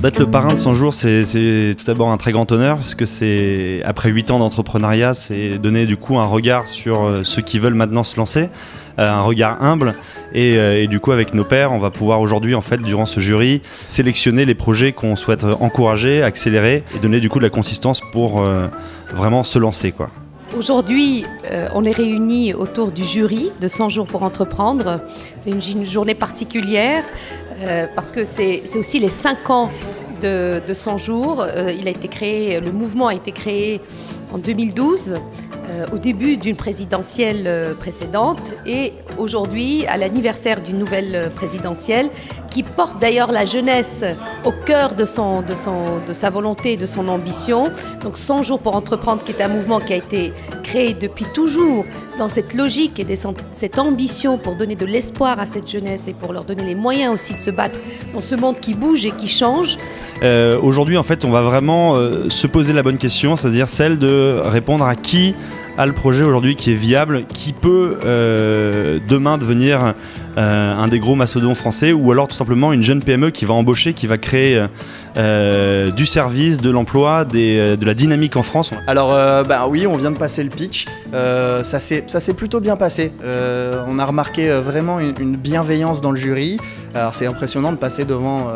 D'être le parrain de 100 jours, c'est tout d'abord un très grand honneur parce que c'est, après 8 ans d'entrepreneuriat, c'est donner du coup un regard sur ceux qui veulent maintenant se lancer, un regard humble et du coup avec nos pairs, on va pouvoir aujourd'hui en fait durant ce jury sélectionner les projets qu'on souhaite encourager, accélérer et donner du coup de la consistance pour vraiment se lancer quoi. Aujourd'hui, on est réunis autour du jury de 100 jours pour entreprendre. C'est une journée particulière parce que c'est aussi les 5 ans de 100 jours. Le mouvement a été créé en 2012, au début d'une présidentielle précédente et aujourd'hui à l'anniversaire d'une nouvelle présidentielle qui porte d'ailleurs la jeunesse au cœur de sa volonté, de son ambition. Donc 100 jours pour entreprendre qui est un mouvement qui a été créé depuis toujours dans cette logique et cette ambition pour donner de l'espoir à cette jeunesse et pour leur donner les moyens aussi de se battre dans ce monde qui bouge et qui change. Aujourd'hui en fait on va vraiment se poser la bonne question, c'est-à-dire celle de répondre à qui a le projet aujourd'hui qui est viable, qui peut demain devenir un des gros mastodons français ou alors tout simplement une jeune PME qui va embaucher, qui va créer du service, de l'emploi, de la dynamique en France. Alors oui, on vient de passer le pitch, ça s'est plutôt bien passé. On a remarqué vraiment une bienveillance dans le jury. Alors c'est impressionnant de passer devant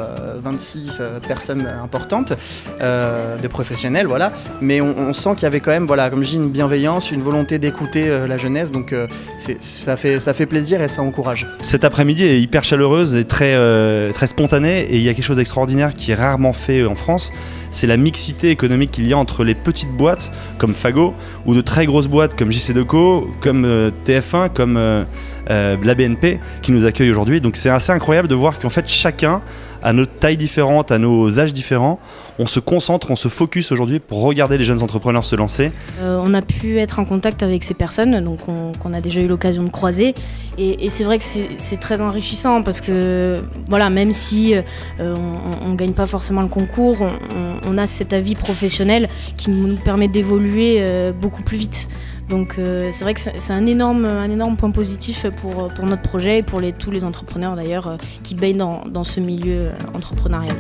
26 personnes importantes, des professionnels, voilà. Mais on sent qu'il y avait quand même, voilà, comme je dis, une bienveillance, une volonté d'écouter la jeunesse. Donc ça fait plaisir et ça encourage. Cet après-midi est hyper chaleureuse et très spontanée et il y a quelque chose d'extraordinaire qui est rarement fait en France. C'est la mixité économique qu'il y a entre les petites boîtes comme Fago ou de très grosses boîtes comme JC-Deco, comme TF1, comme la BNP qui nous accueille aujourd'hui. Donc c'est assez incroyable de voir qu'en fait chacun, à nos tailles différentes, à nos âges différents, on se concentre, on se focus aujourd'hui pour regarder les jeunes entrepreneurs se lancer. On a pu être en contact avec ces personnes donc qu'on a déjà eu l'occasion de croiser et c'est vrai que c'est très enrichissant parce que voilà, même si on ne gagne pas forcément le concours, on a cet avis professionnel qui nous permet d'évoluer beaucoup plus vite. Donc c'est vrai que c'est un énorme point positif pour notre projet et pour tous les entrepreneurs d'ailleurs qui baignent dans ce milieu entrepreneurial.